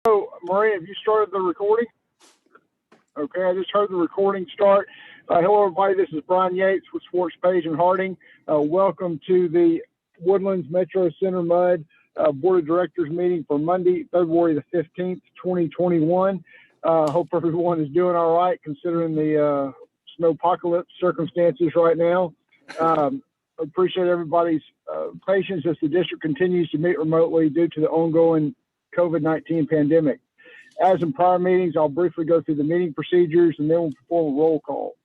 So, Maria, have you started the recording? Okay, I just heard the recording start. Hello, everybody. This is Brian Yates with Sports Page and Harding. Welcome to the Woodlands Metro Center MUD Board of Directors meeting for Monday, February the 15th, 2021. Hope everyone is doing all right considering the snowpocalypse circumstances right now. Appreciate everybody's patience as the district continues to meet remotely due to the ongoing COVID-19 pandemic. As in prior meetings, I'll briefly go through the meeting procedures and then we'll perform a roll call.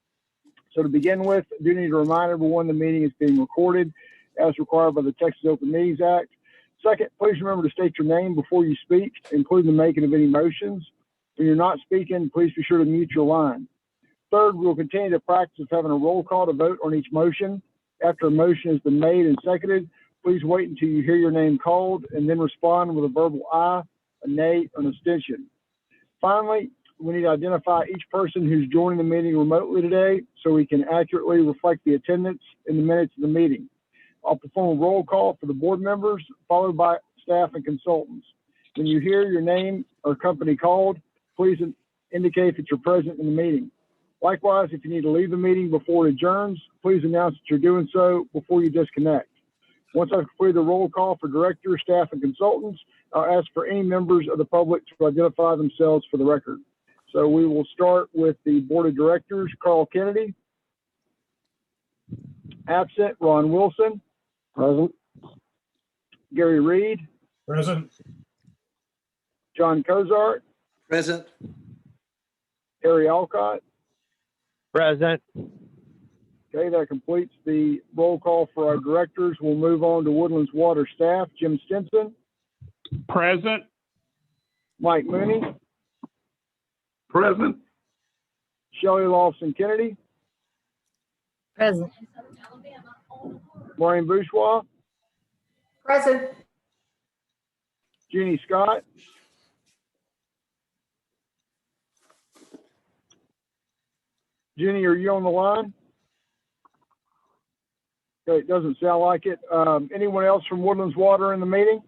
So to begin with, I do need to remind everyone the meeting is being recorded as required by the Texas Open Meetings Act. Second, please remember to state your name before you speak, including the making of any motions. When you're not speaking, please be sure to mute your line. Third, we'll continue the practice of having a roll call to vote on each motion. After a motion has been made and seconded, please wait until you hear your name called and then respond with a verbal aye, a nay, or an abstention. Finally, we need to identify each person who's joining the meeting remotely today so we can accurately reflect the attendance in the minutes of the meeting. I'll perform a roll call for the board members, followed by staff and consultants. When you hear your name or company called, please indicate that you're present in the meeting. Likewise, if you need to leave the meeting before it adjourns, please announce that you're doing so before you disconnect. Once I've completed the roll call for directors, staff, and consultants, I'll ask for any members of the public to identify themselves for the record. So we will start with the board of directors. Carl Kennedy. Absent. Ron Wilson. Present. Gary Reed. Present. John Cozart. Present. Harry Alcott. Present. Okay, that completes the roll call for our directors. We'll move on to Woodlands Water staff. Jim Stinson. Present. Mike Mooney. Present. Shelley Lawson Kennedy. Present. Maureen Bourgeois. Present. Jeannie Scott. Jeannie, are you on the line? Okay, it doesn't sound like it. Anyone else from Woodlands Water in the meeting?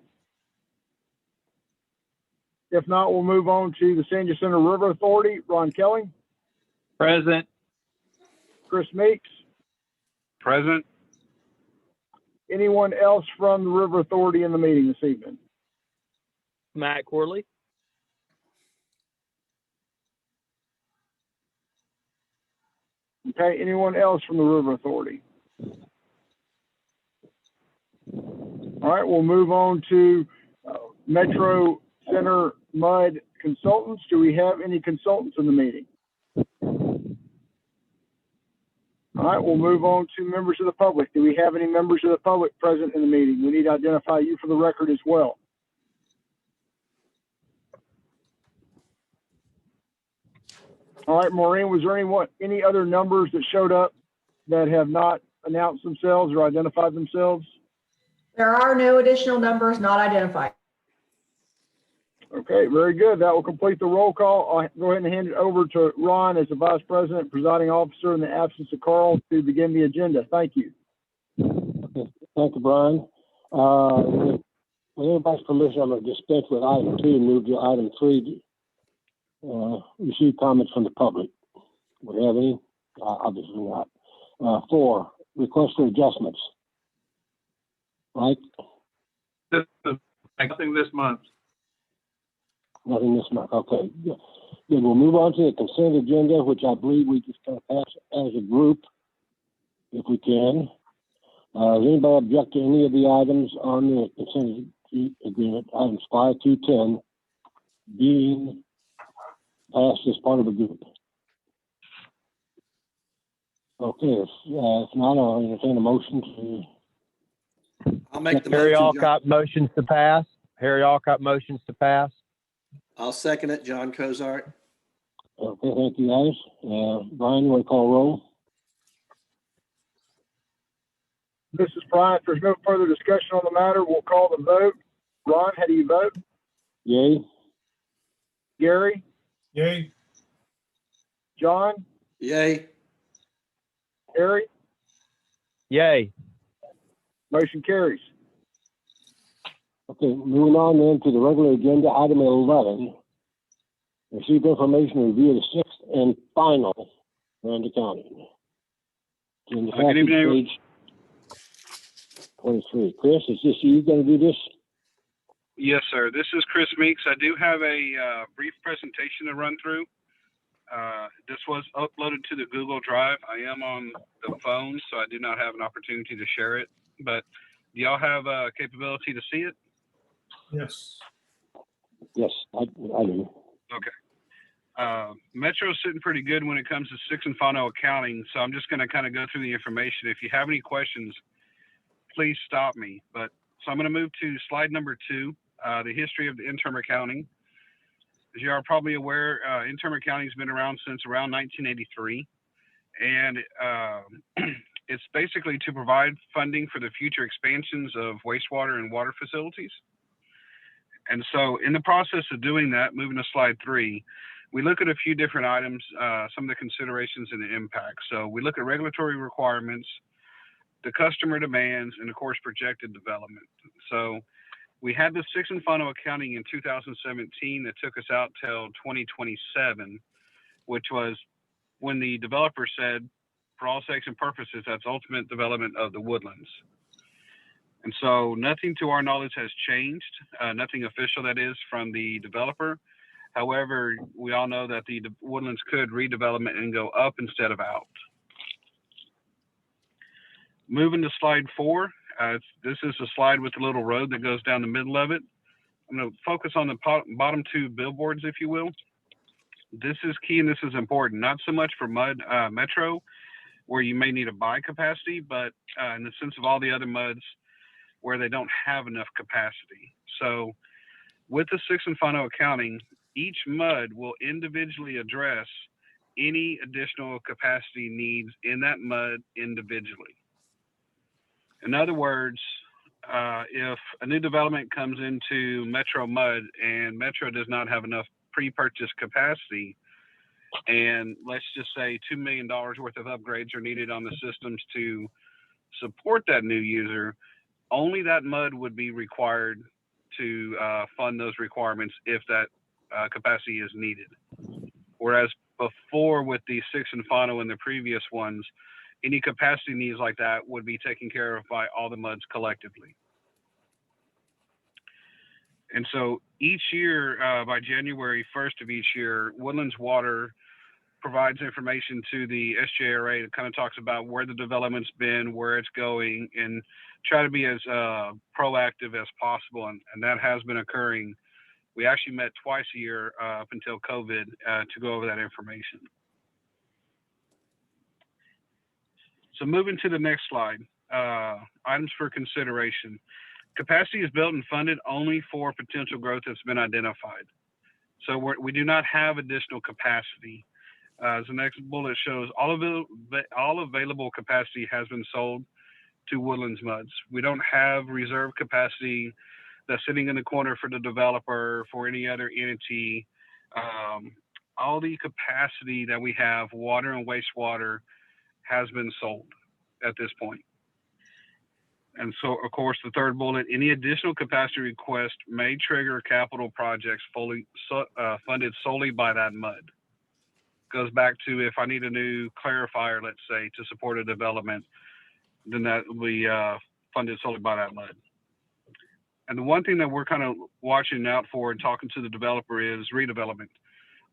If not, we'll move on to the San Jacinto River Authority. Ron Kelly. Present. Chris Meeks. Present. Anyone else from the River Authority in the meeting this evening? Matt Corley. Okay, anyone else from the River Authority? All right, we'll move on to Metro Center MUD consultants. Do we have any consultants in the meeting? All right, we'll move on to members of the public. Do we have any members of the public present in the meeting? We need to identify you for the record as well. All right, Maureen, was there any other numbers that showed up that have not announced themselves or identified themselves? There are no additional numbers not identified. Okay, very good. That will complete the roll call. I'll go ahead and hand it over to Ron as the Vice President, Presiding Officer in the absence of Carl to begin the agenda. Thank you. Okay. Thank you, Brian. With everybody's permission, I'm going to dispense with item 2 and move to item 3. Receive comments from the public. Do we have any? Obviously not. 4, request for adjustments. Right? Nothing this month. Nothing this month. Okay. Good. We'll move on to the consent agenda, which I believe we just kind of pass as a group, if we can. Does anybody object to any of the items on the consent agreement, items 5 through 10, being passed as part of a group? Okay. If not, I'll entertain a motion to. I'll make the Harry motion. Alcott motions to pass. Harry Alcott motions to pass. I'll second it. John Cozart. Okay, thank you, guys. Brian, you want to call roll? This is Brian. If there's no further discussion on the matter, we'll call the vote. Ron, how do you vote? Yay. Gary? Yay. John? Yay. Harry? Yay. Motion carries. Okay, moving on then to the regular agenda, item 11. Receive information and review the sixth and final round accounting. In the Good package, evening. page 23. Chris, is this you going to do this? Yes, sir. This is Chris Meeks. I do have a brief presentation to run through. This was uploaded to the Google Drive. I am on the phone, so I do not have an opportunity to share it. But do y'all have capability to see it? Yes. Yes, I do. Metro's sitting pretty good when it comes to sixth and final accounting, so I'm just going to kind of go through the information. If you have any questions, please stop me. But so I'm going to move to slide number 2, the history of the interim accounting. As you are probably aware, interim accounting has been around since around 1983, and it's basically to provide funding for the future expansions of wastewater and water facilities. And so in the process of doing that, moving to slide 3, we look at a few different items, some of the considerations and the impact. So we look at regulatory requirements, the customer demands, and of course, projected development. So we had the sixth and final accounting in 2017 that took us out till 2027, which was when the developer said, for all sakes and purposes, that's ultimate development of the Woodlands. And so nothing to our knowledge has changed, nothing official that is from the developer. However, we all know that the Woodlands could redevelopment and go up instead of out. Moving to slide 4, this is a slide with a little road that goes down the middle of it. I'm going to focus on the bottom 2 billboards, if you will. This is key and this is important, not so much for MUD Metro, where you may need to buy capacity, but in the sense of all the other MUDs where they don't have enough capacity. So with the sixth and final accounting, each MUD will individually address any additional capacity needs in that MUD individually. In other words, if a new development comes into Metro MUD and Metro does not have enough pre-purchase capacity, and let's just say $2 million worth of upgrades are needed on the systems to support that new user, only that MUD would be required to fund those requirements if that capacity is needed. Whereas before with the sixth and final and the previous ones, any capacity needs like that would be taken care of by all the MUDs collectively. And so each year, by January 1st of each year, Woodlands Water provides information to the SJRA that kind of talks about where the development's been, where it's going, and try to be as proactive as possible. And that has been occurring. We actually met twice a year up until COVID to go over that information. So moving to the next slide, items for consideration. Capacity is built and funded only for potential growth that's been identified. So we do not have additional capacity. As the next bullet shows, all available capacity has been sold to Woodlands MUDs. We don't have reserve capacity that's sitting in the corner for the developer, for any other entity. All the capacity that we have, water and wastewater, has been sold at this point. And so, of course, the third bullet, any additional capacity request may trigger capital projects funded solely by that MUD. Goes back to if I need a new clarifier, let's say, to support a development, then that will be funded solely by that MUD. And the one thing that we're kind of watching out for and talking to the developer is redevelopment.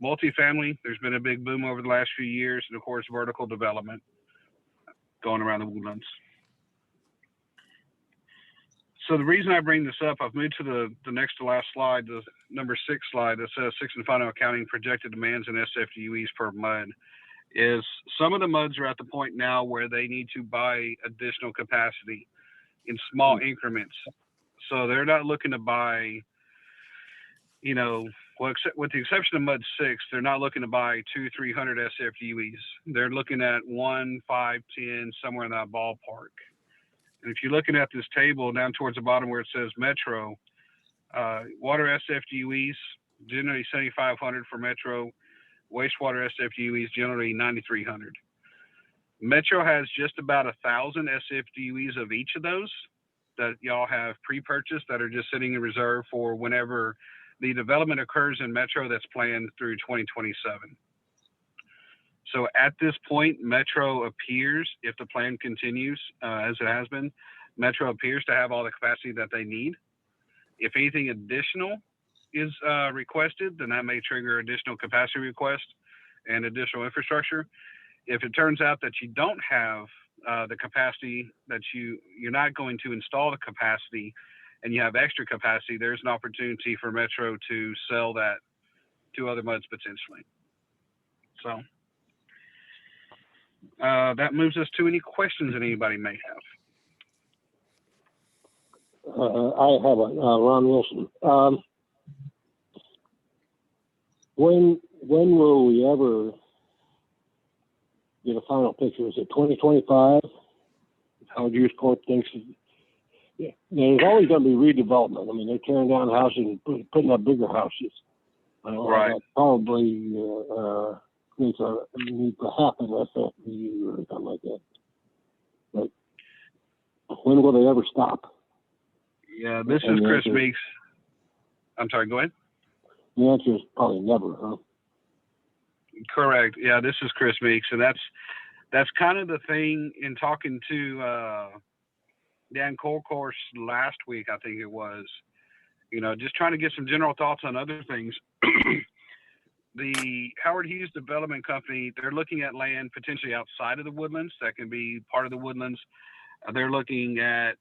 Multifamily, there's been a big boom over the last few years, and of course, vertical development going around the Woodlands. So the reason I bring this up, I've moved to the next to last slide, the number 6 slide that says sixth and final accounting projected demands and SFDUEs per MUD, is some of the MUDs are at the point now where they need to buy additional capacity in small increments. So they're not looking to buy, you know, well, except with the exception of MUD 6, they're not looking to buy 200-300 SFDUEs. They're looking at 1, 5, 10, somewhere in that ballpark. And if you're looking at this table down towards the bottom where it says Metro, water SFDUEs, generally 7,500 for Metro. Wastewater SFDUEs, generally 9,300. Metro has just about 1,000 SFDUEs of each of those. that y'all have pre-purchased that are just sitting in reserve for whenever the development occurs in Metro that's planned through 2027. So at this point, Metro appears, if the plan continues as it has been, Metro appears to have all the capacity that they need. If anything additional is requested, then that may trigger additional capacity requests and additional infrastructure. If it turns out that you don't have the capacity, that you're not going to install the capacity and you have extra capacity, there's an opportunity for Metro to sell that to other MUDs potentially. So that moves us to any questions that anybody may have. I have one, Ron Wilson. When will we ever get a final picture? Is it 2025? Howard Youth Corp thinks. Yeah, there's always going to be redevelopment. I mean, they're tearing down houses and putting up bigger houses. Right. That probably needs to happen FFU or something like that. But when will they ever stop? Yeah, this is Chris Meeks. I'm sorry, go ahead. The answer is probably never, huh? Correct. Yeah, this is Chris Meeks, and that's kind of the thing in talking to Dan Colcourse last week, I think it was. You know, just trying to get some general thoughts on other things. The Howard Hughes Development Company, they're looking at land potentially outside of the woodlands that can be part of the woodlands. They're looking at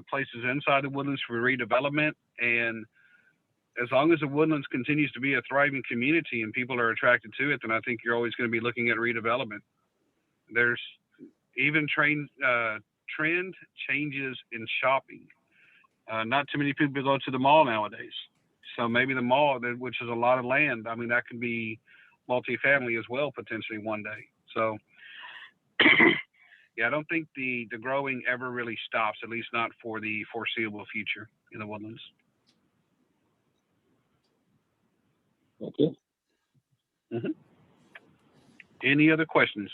places inside the woodlands for redevelopment, and as long as the woodlands continues to be a thriving community and people are attracted to it, then I think you're always going to be looking at redevelopment. There's even trend changes in shopping. Not too many people go to the mall nowadays. So maybe the mall, which is a lot of land, I mean, that could be multifamily as well, potentially one day. So, yeah, I don't think the growing ever really stops, at least not for the foreseeable future in the woodlands. Okay. Mm-hmm. Any other questions?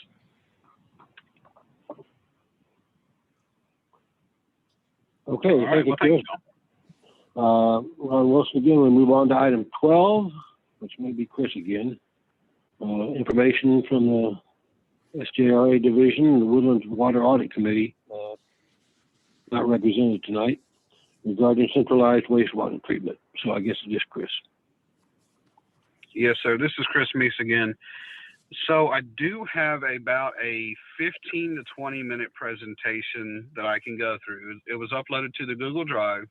Okay, All right, well, thank you. Ron Wilson again. We move on to item 12, which may be Chris again. Information from the SJRA division, the Woodlands Water Audit Committee, not represented tonight, regarding centralized wastewater treatment. So I guess it's just Chris. Yes, sir. This is Chris Meeks again. So I do have about a 15 to 20 minute presentation that I can go through. It was uploaded to the Google Drive.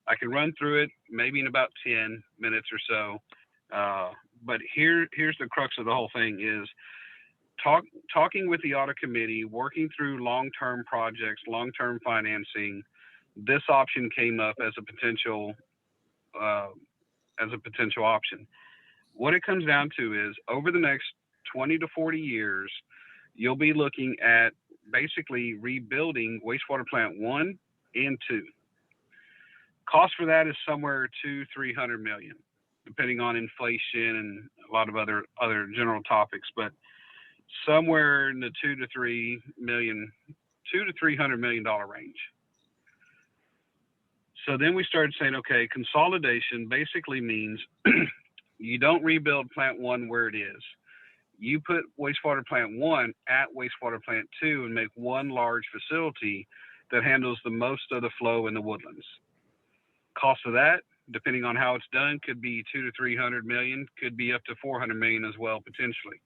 I can run through it maybe in about 10 minutes or so. But here's the crux of the whole thing is talking with the audit committee, working through long-term projects, long-term financing. This option came up as a potential option. What it comes down to is over the next 20 to 40 years, you'll be looking at basically rebuilding wastewater plant 1 and 2. Cost for that is somewhere $200-300 million, depending on inflation and a lot of other general topics, but somewhere in the $200 to $300 million range. So then we started saying, okay, consolidation basically means you don't rebuild plant 1 where it is. You put wastewater plant 1 at wastewater plant 2 and make one large facility that handles the most of the flow in the woodlands. Cost of that, depending on how it's done, could be $200 to $300 million, could be up to $400 million as well, potentially.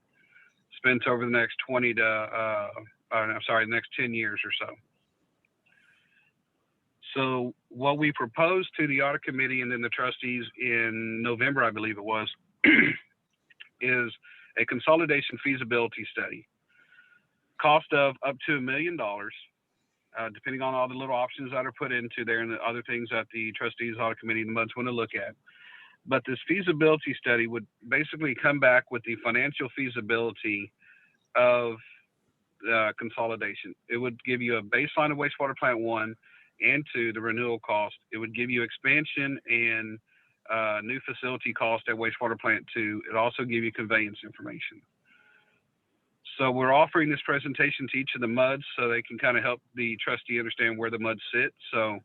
Spent over the next next 10 years or so. So what we proposed to the audit committee and then the trustees in November, I believe it was, is a consolidation feasibility study. Cost of up to $1 million, depending on all the little options that are put into there and the other things that the trustees, audit committee, and the MUDs want to look at. But this feasibility study would basically come back with the financial feasibility of consolidation. It would give you a baseline of wastewater plant 1 and 2, the renewal cost. It would give you expansion and new facility cost at wastewater plant 2. It also give you conveyance information. So we're offering this presentation to each of the MUDs so they can kind of help the trustee understand where the MUDs sit. So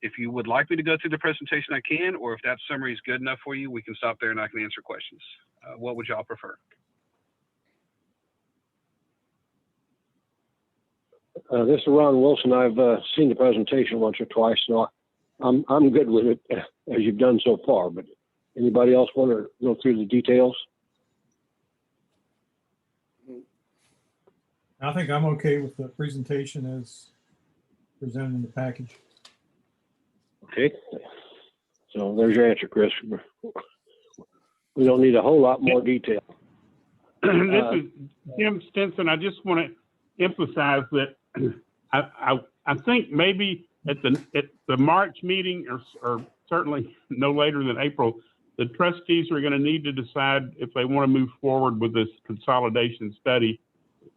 If you would like me to go through the presentation, I can, or if that summary is good enough for you, we can stop there and I can answer questions. What would y'all prefer? This is Ron Wilson. I've seen the presentation once or twice, so I'm good with it as you've done so far. But anybody else want to go through the details? I think I'm okay with the presentation as presented in the package. Okay. So there's your answer, Chris. We don't need a whole lot more detail. This is Jim Stinson. I just want to emphasize that I think maybe at the March meeting, or certainly no later than April, the trustees are going to need to decide if they want to move forward with this consolidation study.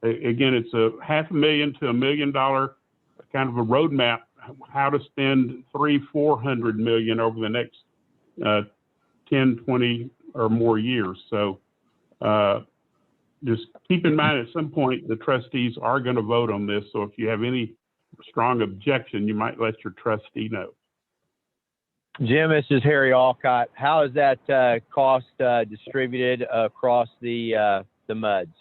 Again, it's a $500,000 to $1 million kind of a roadmap, how to spend $300-400 million over the next 10, 20 or more years. So just keep in mind at some point the trustees are going to vote on this. So if you have any strong objection, you might let your trustee know. Jim, this is Harry Alcott. How is that cost distributed across the MUDs?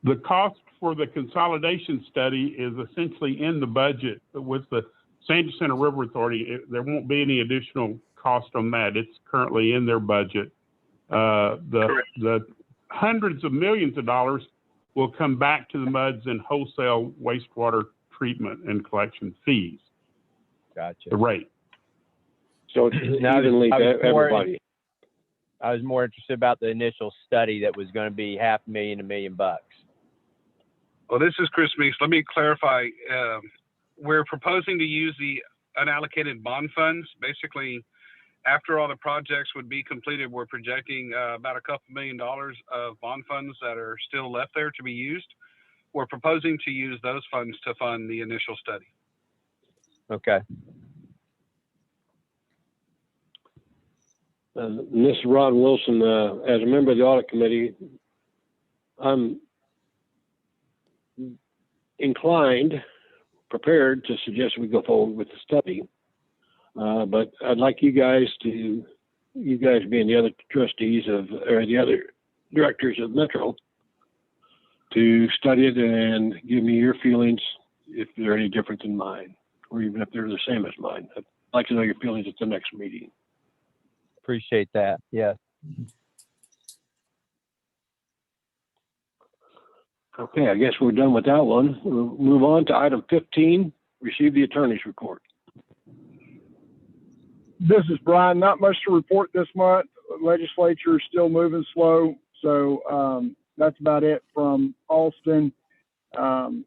The cost for the consolidation study is essentially in the budget with the San Jacinto River Authority. There won't be any additional cost on that. It's currently in their budget. The hundreds of millions of dollars will come back to the MUDs in wholesale wastewater treatment and collection fees. Gotcha. The rate. So it's evenly to everybody. I was more interested about the initial study that was going to be $500,000 to $1 million. Well, this is Chris Meeks. Let me clarify. We're proposing to use the unallocated bond funds. Basically, after all the projects would be completed, we're projecting about a couple $1 million of bond funds that are still left there to be used. We're proposing to use those funds to fund the initial study. Okay. This is Ron Wilson. As a member of the audit committee, I'm prepared to suggest we go forward with the study. But I'd like you guys being the other trustees or the other directors of Metro, to study it and give me your feelings if they're any different than mine, or even if they're the same as mine. I'd like to know your feelings at the next meeting. Appreciate that. Yes. Okay, I guess we're done with that one. We'll move on to item 15, receive the attorney's report. This is Brian. Not much to report this month. The legislature is still moving slow. So that's about it from Alston. Trying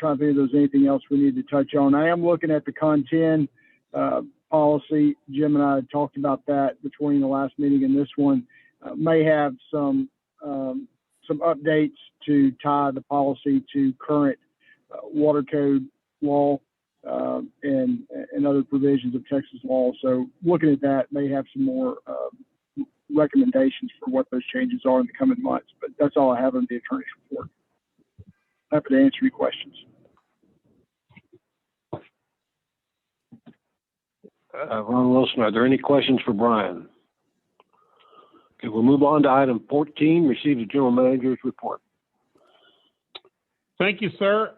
to think if there's anything else we need to touch on. I am looking at the content policy. Jim and I had talked about that between the last meeting and this one. May have some updates to tie the policy to current water code law and other provisions of Texas law. So looking at that, may have some more recommendations for what those changes are in the coming months. But that's all I have on the attorney's report. Happy to answer your questions. Ron Wilson, are there any questions for Brian? Okay, we'll move on to item 14, receive the general manager's report. Thank you, sir.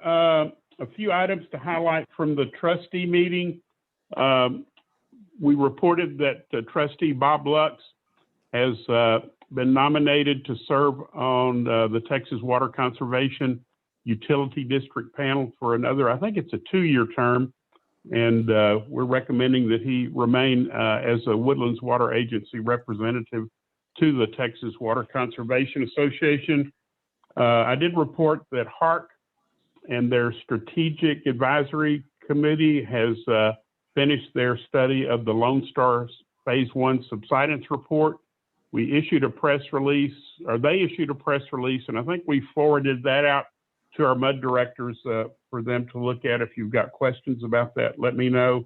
A few items to highlight from the trustee meeting. We reported that trustee Bob Lux has been nominated to serve on the Texas Water Conservation Utility District panel for another, I think it's a 2-year term. And we're recommending that he remain as a Woodlands Water Agency representative to the Texas Water Conservation Association. I did report that HARC and their Strategic Advisory Committee has finished their study of the Lone Star Phase 1 subsidence report. We issued a press release, or they issued a press release, and I think we forwarded that out to our MUD directors for them to look at. If you've got questions about that, let me know.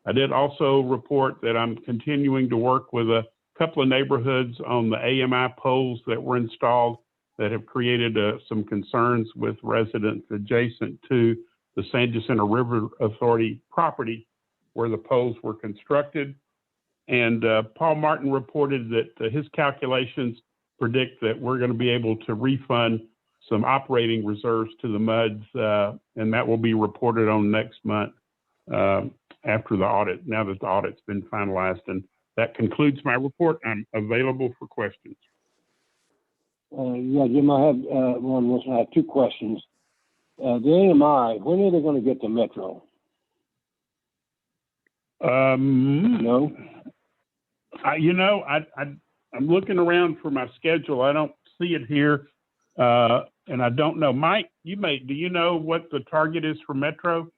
I did also report that I'm continuing to work with a couple of neighborhoods on the AMI poles that were installed that have created some concerns with residents adjacent to the San Jacinto River Authority property. where the poles were constructed. And Paul Martin reported that his calculations predict that we're going to be able to refund some operating reserves to the MUDs, and that will be reported on next month after the audit, now that the audit's been finalized. And that concludes my report. I'm available for questions. Yeah, Jim, I have two questions. The AMI, when are they going to get the Metro? No? I'm looking around for my schedule. I don't see it here. And I don't know. Mike, do you know what the target is for Metro?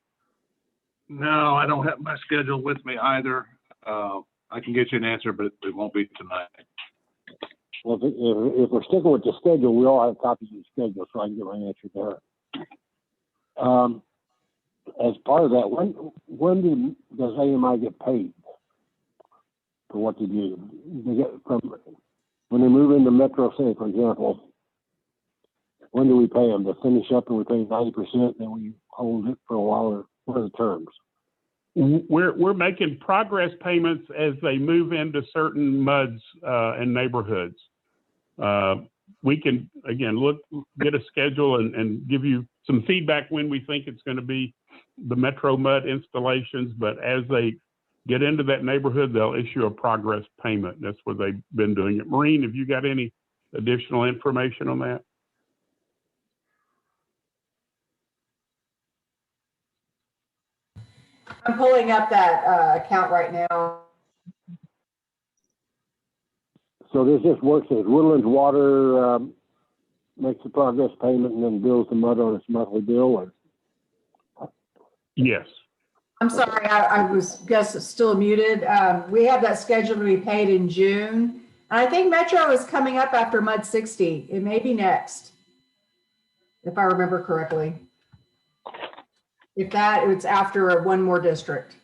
No, I don't have my schedule with me either. I can get you an answer, but it won't be tonight. Well, if we're sticking with the schedule, we all have copies of the schedule, so I can get my answer there. As part of that, when does AMI get paid for what they do? They get when they move into Metro City, for example. When do we pay them? To finish up and we pay 90%, then we hold it for a while, or what are the terms? We're making progress payments as they move into certain MUDs and neighborhoods. We can, again, get a schedule and give you some feedback when we think it's going to be the Metro MUD installations, but as they get into that neighborhood, they'll issue a progress payment. That's what they've been doing it. Maureen, have you got any additional information on that? I'm pulling up that account right now. So this just works as Woodlands Water makes the progress payment and then bills the MUD on its monthly bill? Or? Yes. I'm sorry, I guess it's still muted. We have that scheduled to be paid in June. And I think Metro is coming up after MUD 60. It may be next, if I remember correctly. If that, it's after one more district.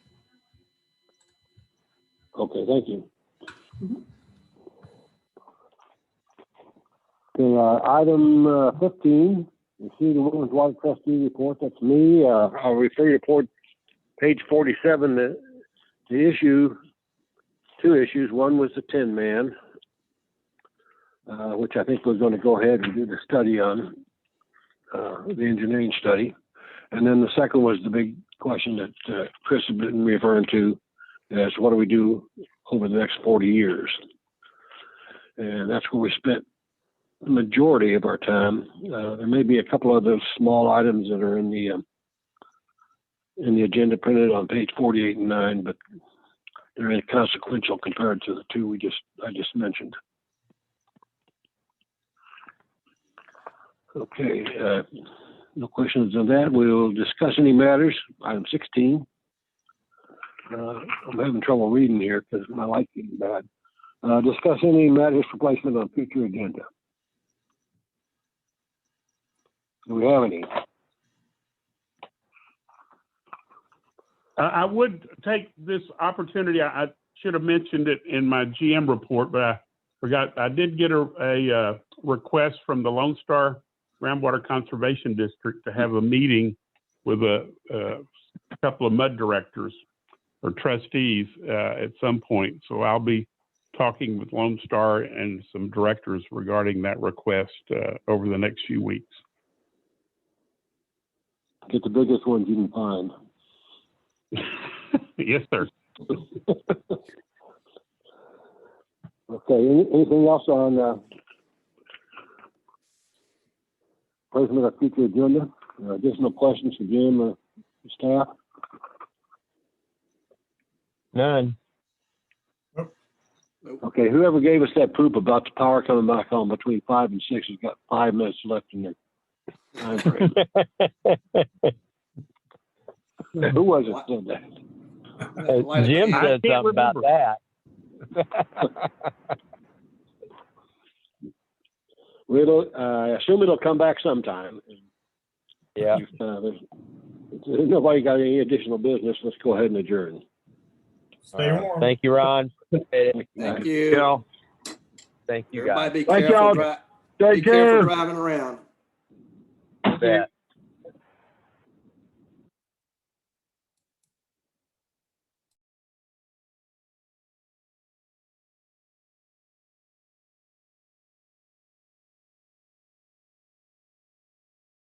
Okay, thank you. Mm-hmm. Okay, item 15, you see the Woodlands Water Trustee report. That's me. I'll refer you to page 47. The issue, two issues. One was the 10-man, which I think we're going to go ahead and do the study on, the engineering study. And then the second was the big question that Chris has been referring to, as what do we do over the next 40 years? And that's where we spent the majority of our time. There may be a couple of those small items that are in the agenda printed on page 48 and 9, but they're inconsequential compared to the two I just mentioned. Okay, no questions on that. We'll discuss any matters. Item 16. I'm having trouble reading here because my light's getting bad. Discuss any matters for placement on future agenda. Do we have any? I would take this opportunity. I should have mentioned it in my GM report, but I forgot. I did get a request from the Lone Star Groundwater Conservation District to have a meeting with a couple of MUD directors or trustees at some point. So I'll be talking with Lone Star and some directors regarding that request over the next few weeks. Get the biggest ones you can find. Yes, sir. Okay, anything else on placement of future agenda? Additional questions for Jim or staff? None. Okay, whoever gave us that poop about the power coming back on between 5 and 6 has got 5 minutes left in their time frame. Who was it said that? Jim said something about that. I assume it'll come back sometime. Yeah. If nobody got any additional business, let's go ahead and adjourn. Stay warm. Thank you, Ron. Thank you. Thank you, guys. Everybody be Thank careful, y'all. be careful driving around. Bet.